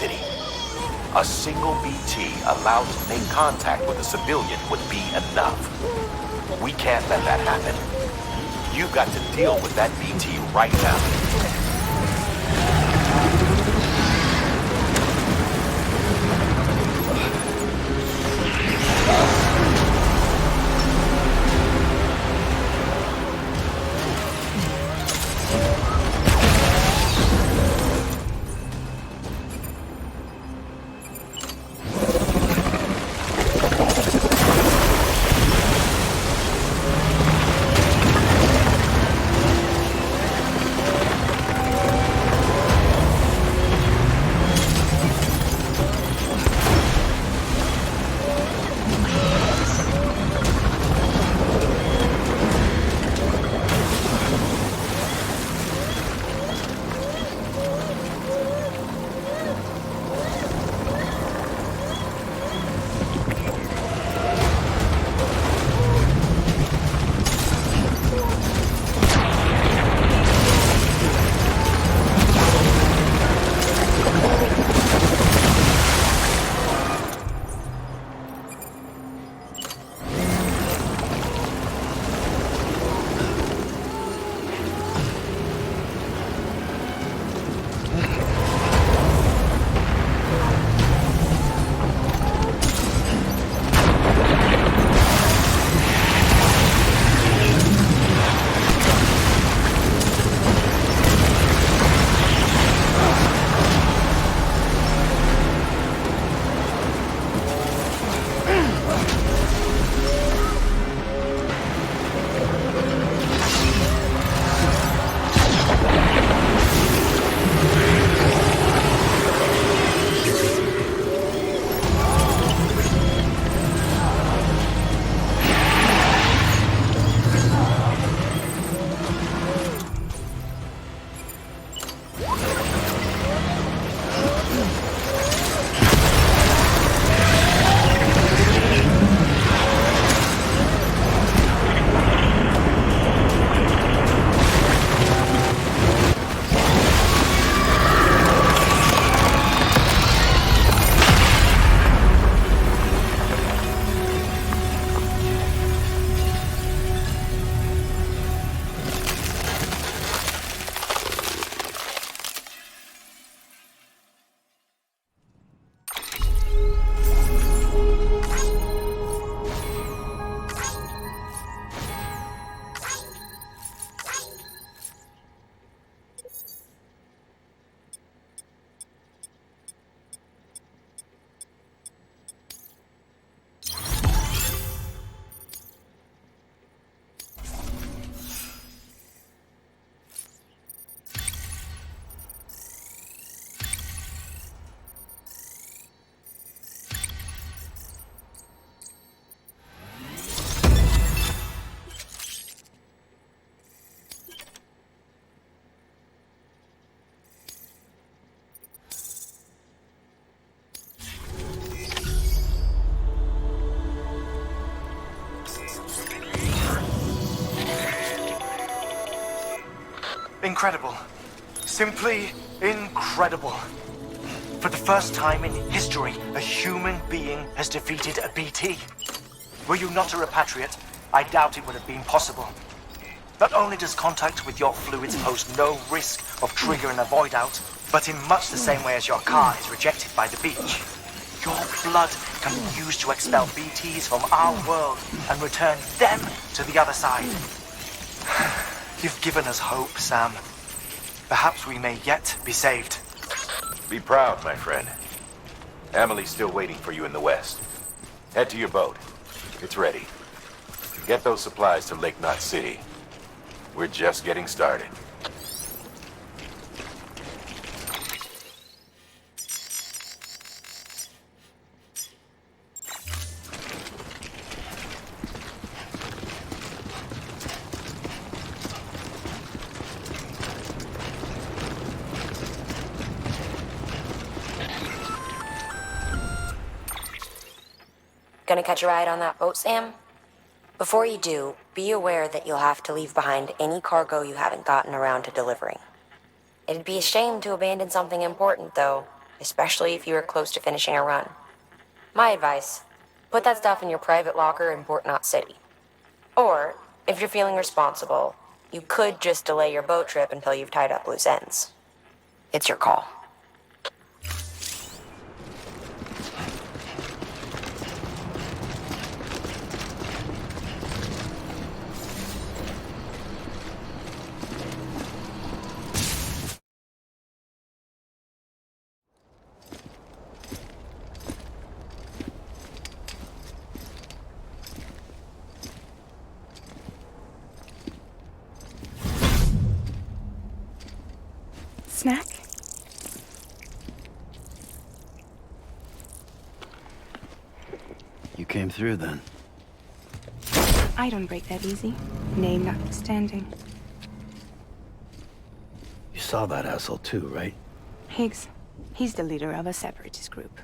city. A single BT allowed to make contact with a civilian would be enough. We can't let that happen. You've got to deal with that BT right now. Incredible. Simply incredible. For the first time in history, a human being has defeated a BT. Were you not a repatriate, I doubt it would have been possible. Not only does contact with your fluids pose no risk of triggering a void out, but in much the same way as your car is rejected by the beach. Your blood can be used to expel BTs from our world and return them to the other side. You've given us hope, Sam. Perhaps we may yet be saved. Be proud, my friend. Emily's still waiting for you in the west. Head to your boat. It's ready. Get those supplies to Lake Knot City. We're just getting started. Gonna catch a ride on that boat, Sam? Before you do, be aware that you'll have to leave behind any cargo you haven't gotten around to delivering. It'd be a shame to abandon something important, though. especially if you are close to finishing a run. My advice, put that stuff in your private locker in Port Knot City. Or, if you're feeling responsible, you could just delay your boat trip until you've tied up loose ends. It's your call. Snack? You came through then. I don't break that easy. Name notwithstanding. You saw that asshole too, right? Higgs. He's the leader of a separatist group.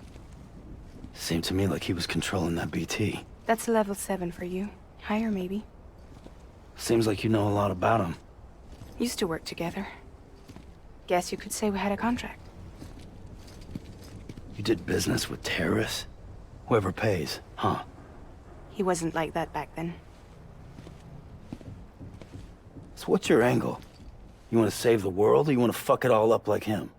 Seemed to me like he was controlling that BT. That's level 7 for you. Higher, maybe. Seems like you know a lot about him. Used to work together. Guess you could say we had a contract. You did business with terrorists? Whoever pays, huh? He wasn't like that back then. So what's your angle? You want to save the world, or you want to fuck it all up like him?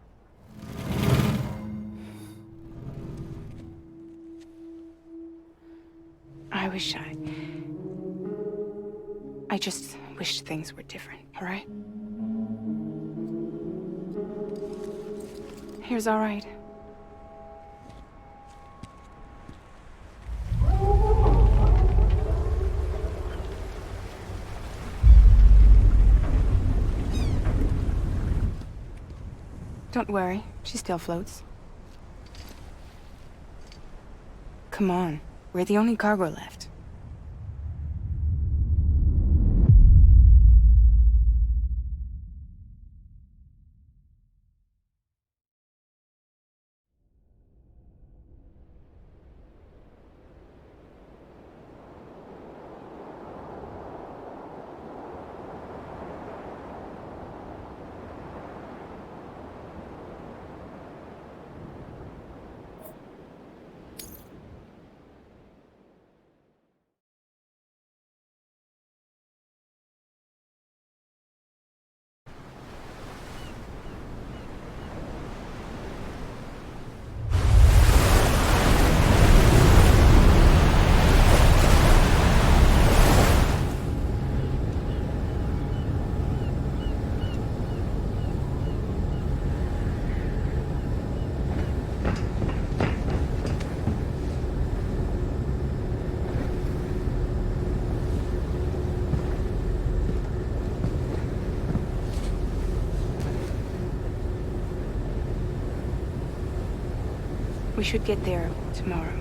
I just wished things were different, all right? Here's all right. Don't worry, she still floats. Come on, we're the only cargo left. We should get there tomorrow.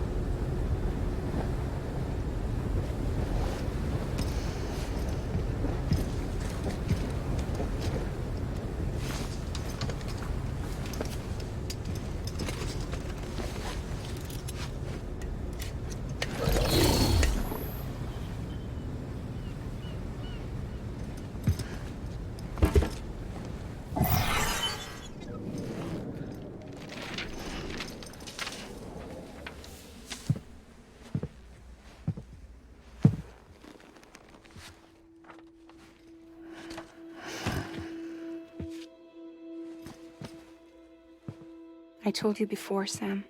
I told you before, Sam.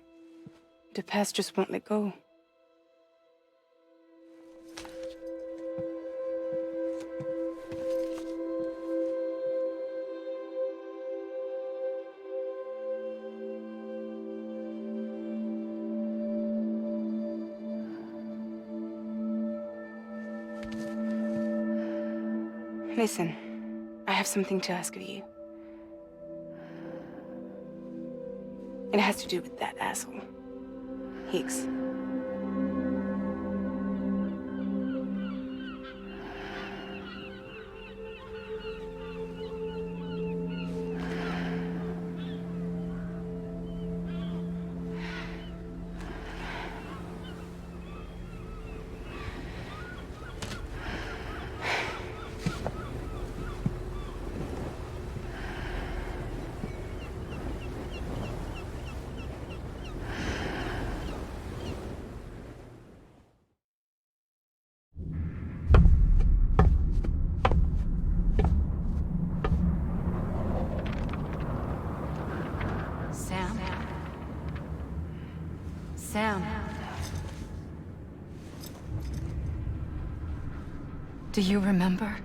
The past just won't let go. Listen, I have something to ask of you. It has to do with that asshole, Higgs. Sam. Do you remember?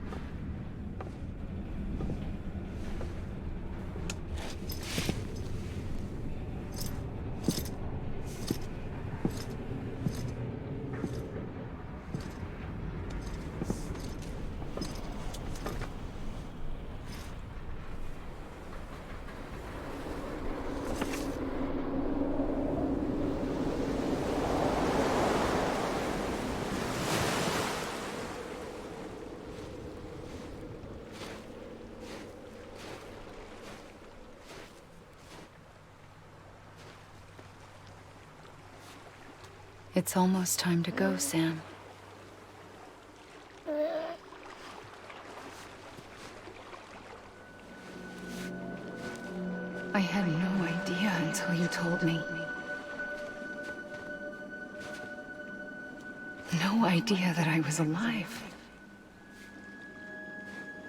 It's almost time to go, Sam. I had no idea until you told me. No idea that I was alive.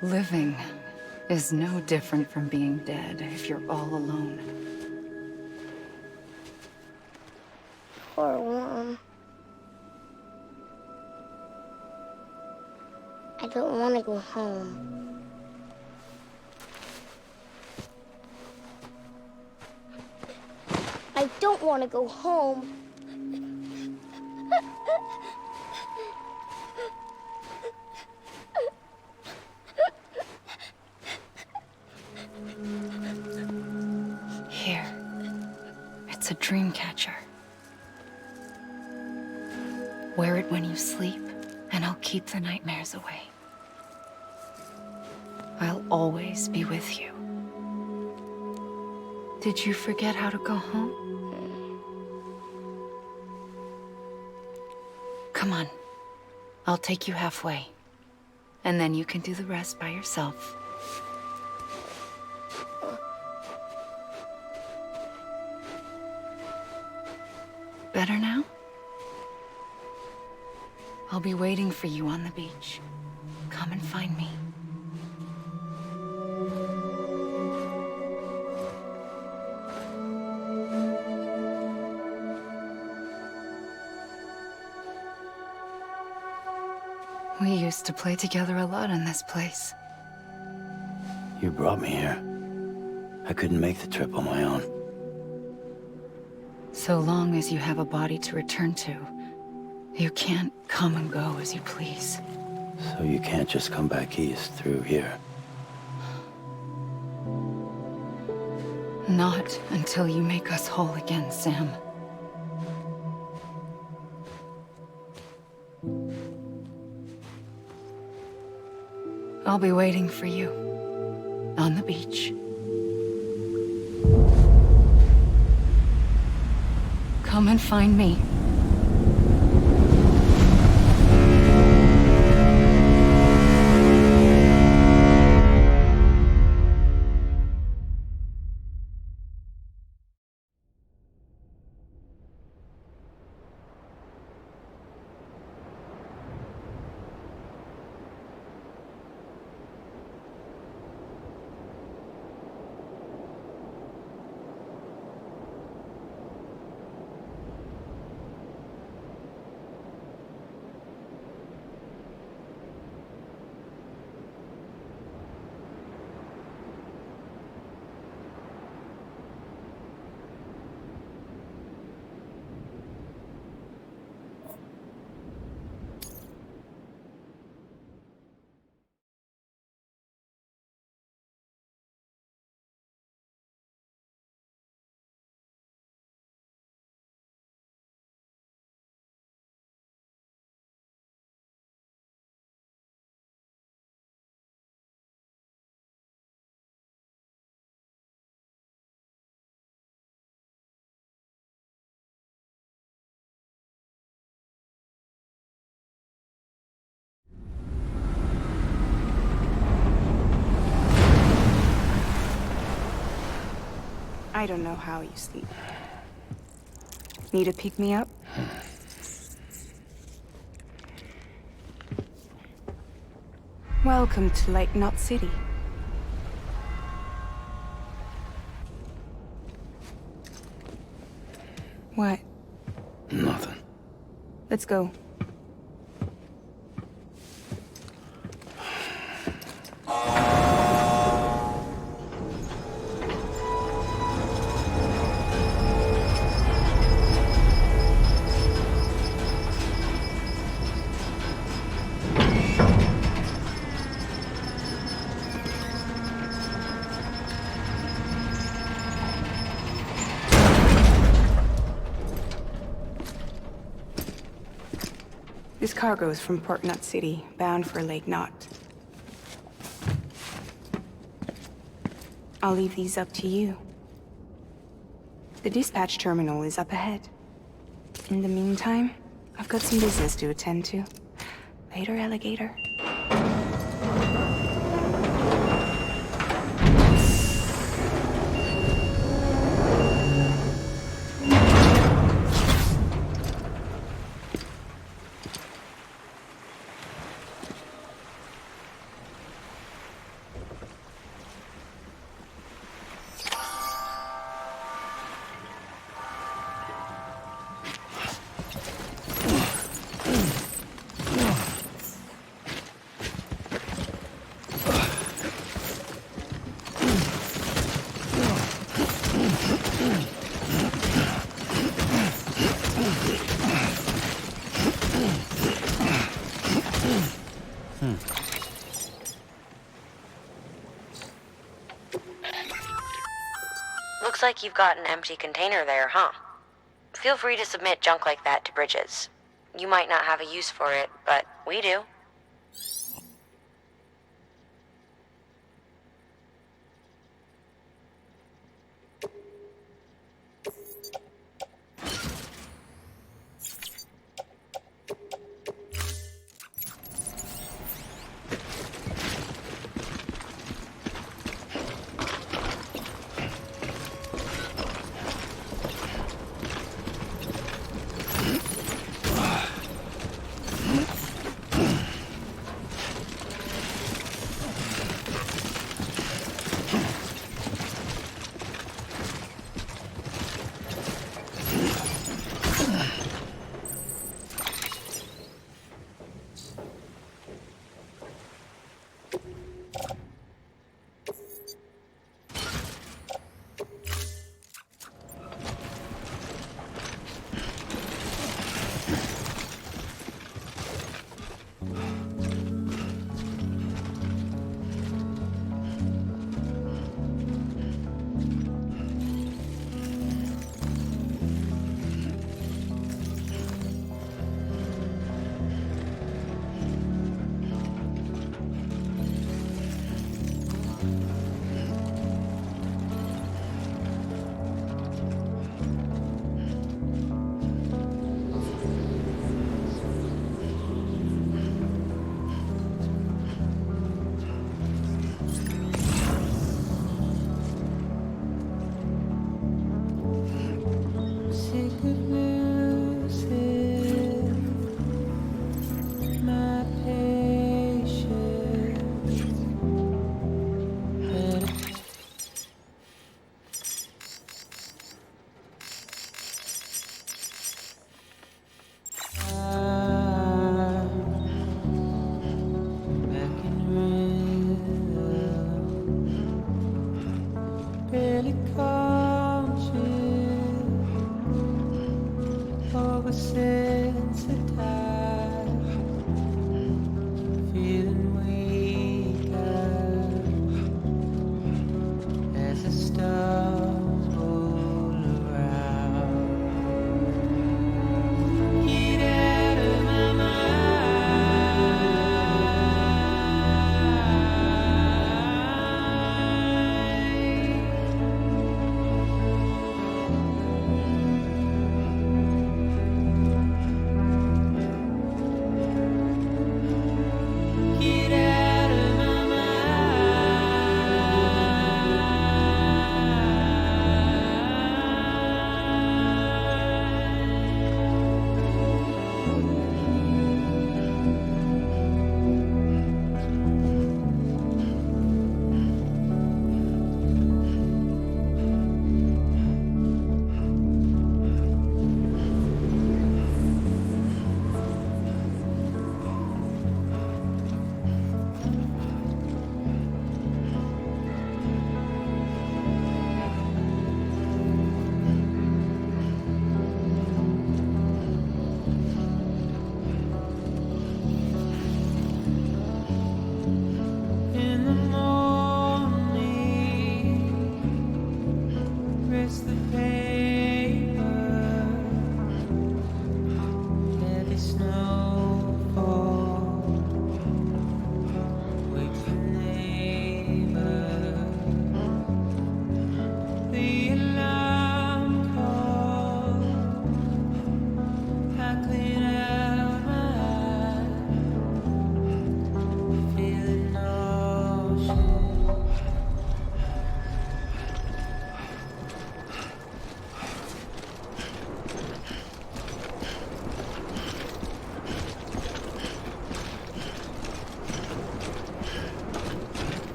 Living is no different from being dead if you're all alone. Poor Mom. I don't want to go home. I don't want to go home. Here. It's a dream catcher. Wear it when you sleep, and I'll keep the nightmares away. I'll always be with you. Did you forget how to go home? Come on. I'll take you halfway. And then you can do the rest by yourself. Better now? I'll be waiting for you on the beach. Come and find me. We used to play together a lot in this place. You brought me here. I couldn't make the trip on my own. So long as you have a body to return to, you can't come and go as you please. So you can't just come back east through here. Not until you make us whole again, Sam. I'll be waiting for you on the beach. Come and find me. I don't know how you sleep. Need to pick me up? Welcome to Lake Knot City. What? Nothing. Let's go. This cargo is from Port Knot City, bound for Lake Knot. I'll leave these up to you. The dispatch terminal is up ahead. In the meantime, I've got some business to attend to. Later, alligator. Looks like you've got an empty container there, huh? Feel free to submit junk like that to Bridges. You might not have a use for it, but we do.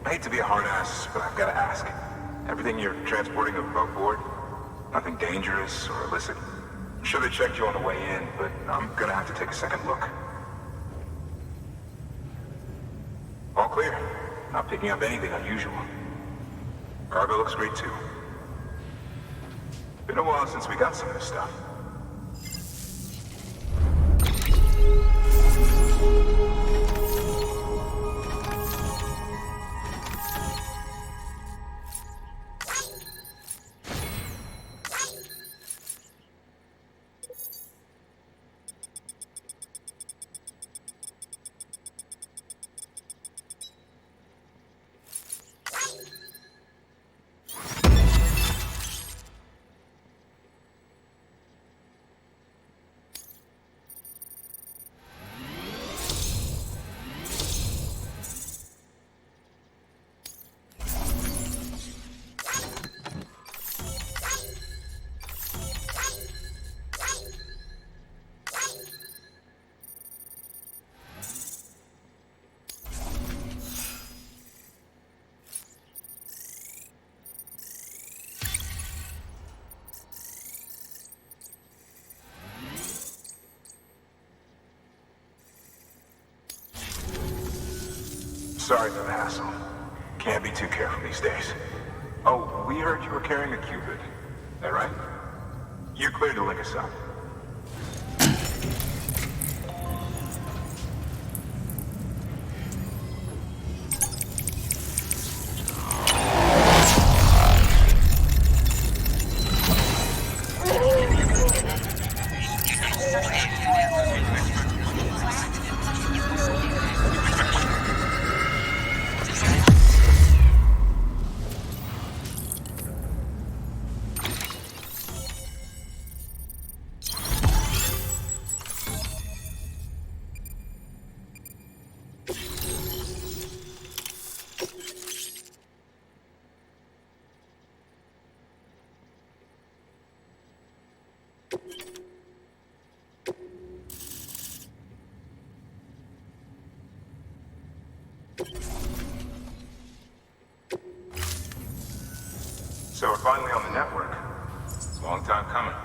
I hate to be a hard ass, but I've gotta ask. Everything you're transporting above board? Nothing dangerous or illicit? I'm sure they checked you on the way in, but I'm gonna have to take a second look. All clear. Not picking up anything unusual. Cargo looks great too. Been a while since we got some of this stuff. Sorry for the hassle. Can't be too careful these days. Oh, we heard you were carrying a Cupid. That right? You're clear to link us up. So we're finally on the network. Long time coming.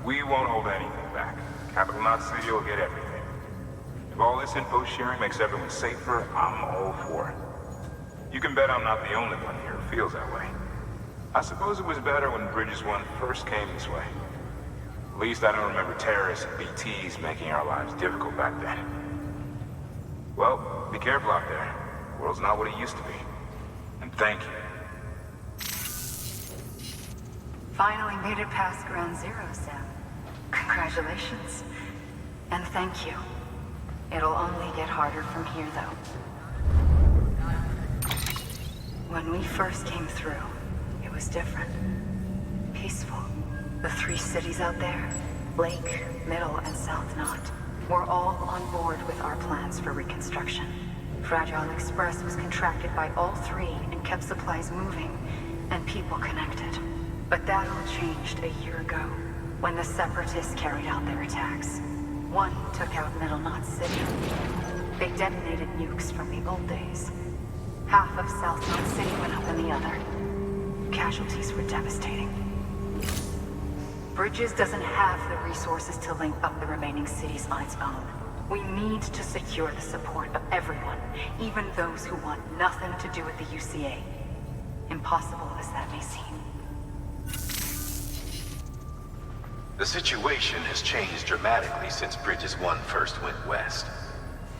We won't hold anything back. Capital Knot City will get everything. If all this info sharing makes everyone safer, I'm all for it. You can bet I'm not the only one here who feels that way. I suppose it was better when Bridges 1 first came this way. At least I don't remember terrorists and BTs making our lives difficult back then. Well, be careful out there. The world's not what it used to be. And thank you. Finally made it past Ground Zero, Sam. Congratulations. And thank you. It'll only get harder from here, though. When we first came through, it was different. Peaceful. The 3 cities out there, Lake, Middle, and South Knot, were all on board with our plans for reconstruction. Fragile Express was contracted by all 3 and kept supplies moving and people connected. But that all changed a year ago, when the Separatists carried out their attacks. One took out Middle Knot City. They detonated nukes from the old days. Half of South Knot City went up in the other. Casualties were devastating. Bridges doesn't have the resources to link up the remaining cities on its own. We need to secure the support of everyone, even those who want nothing to do with the UCA. Impossible as that may seem. The situation has changed dramatically since Bridges 1 first went west.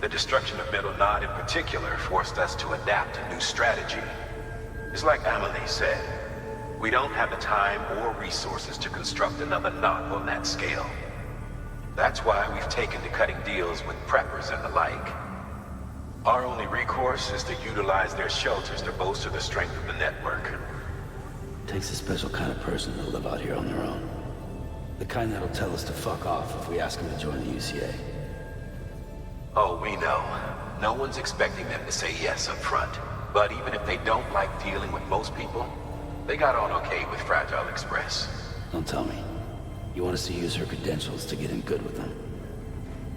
The destruction of Middle Knot in particular forced us to adapt a new strategy. It's like Amelie said, we don't have the time or resources to construct another knot on that scale. That's why we've taken to cutting deals with preppers and the like. Our only recourse is to utilize their shelters to bolster the strength of the network. Takes a special kind of person to live out here on their own. The kind that'll tell us to fuck off if we ask them to join the UCA. Oh, we know. No one's expecting them to say yes up front. But even if they don't like dealing with most people, they got on okay with Fragile Express. Don't tell me. You want us to use her credentials to get in good with them?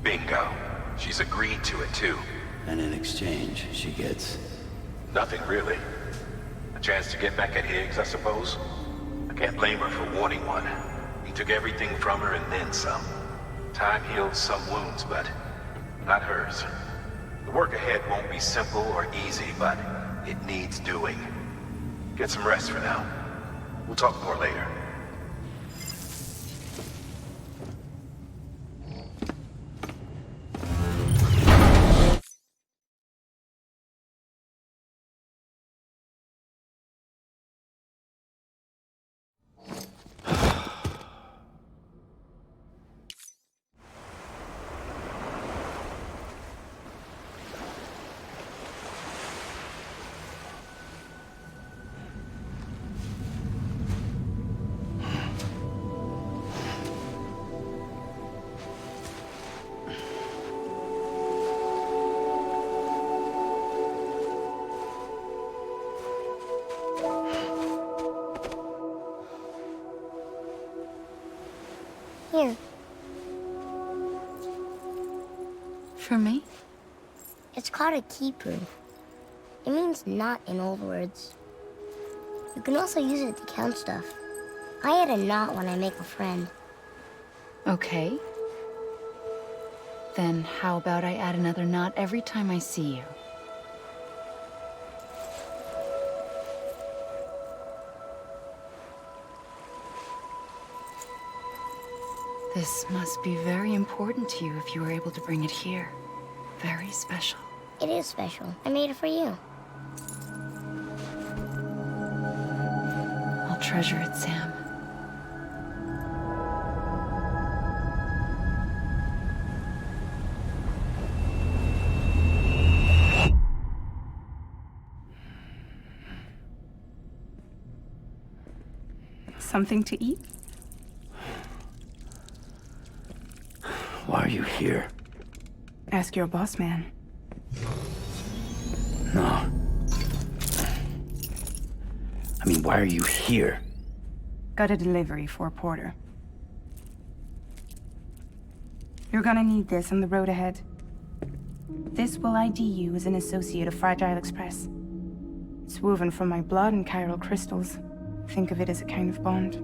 Bingo. She's agreed to it too. And in exchange, she gets... Nothing really. A chance to get back at Higgs, I suppose. I can't blame her for wanting one. He took everything from her and then some. Time heals some wounds, but not hers. The work ahead won't be simple or easy, but it needs doing. Get some rest for now. We'll talk more later. Here. For me? It's called a keeper. It means knot in old words. You can also use it to count stuff. I add a knot when I make a friend. Okay. Then how about I add another knot every time I see you? This must be very important to you if you were able to bring it here. Very special. It is special. I made it for you. I'll treasure it, Sam. Something to eat? Why are you here? Ask your boss man. No. I mean, why are you here? Got a delivery for Porter. You're gonna need this on the road ahead. This will ID you as an associate of Fragile Express. It's woven from my blood and chiral crystals. Think of it as a kind of bond.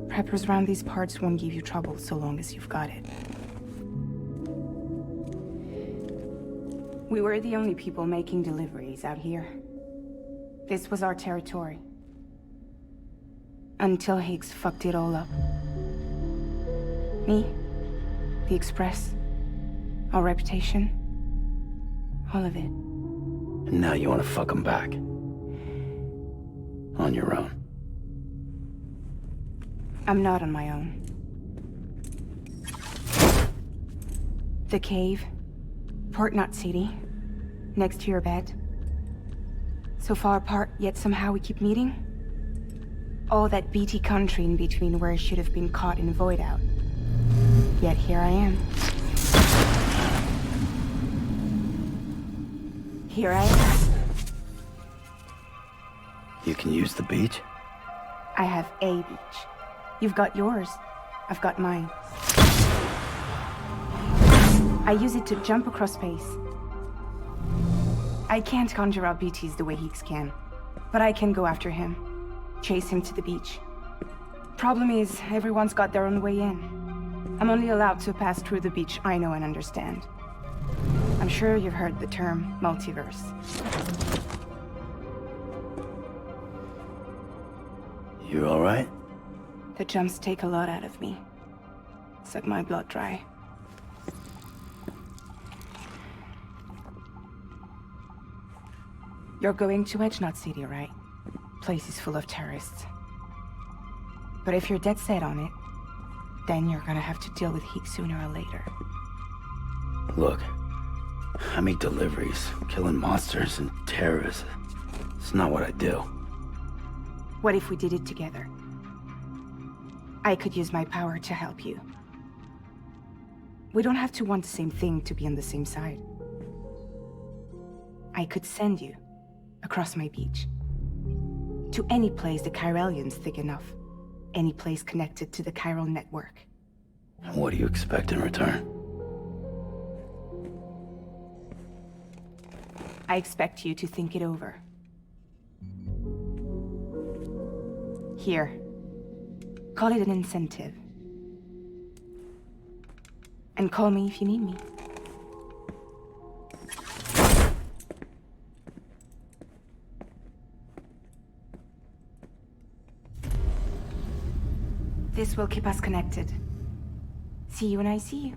Preppers around these parts won't give you trouble so long as you've got it. We were the only people making deliveries out here. This was our territory. Until Higgs fucked it all up. Me, the Express, our reputation, all of it. And now you want to fuck him back. On your own. I'm not on my own. The cave, Port Knot City, next to your bed. So far apart, yet somehow we keep meeting. All that BT country in between where I should have been caught in a void out. Yet here I am. Here I am. You can use the beach? I have a beach. You've got yours. I've got mine. I use it to jump across space. I can't conjure up BTs the way Higgs can, but I can go after him, chase him to the beach. Problem is, everyone's got their own way in. I'm only allowed to pass through the beach I know and understand. I'm sure you've heard the term multiverse. You all right? The jumps take a lot out of me. Suck my blood dry. You're going to Edge Knot City, right? Place is full of terrorists. But if you're dead set on it, then you're gonna have to deal with Higgs sooner or later. Look, I make deliveries, killing monsters and terrorists. It's not what I do. What if we did it together? I could use my power to help you. We don't have to want the same thing to be on the same side. I could send you across my beach. To any place the Chiralian's thick enough. Any place connected to the chiral network. What do you expect in return? I expect you to think it over. Here. Call it an incentive. And call me if you need me. This will keep us connected. See you when I see you.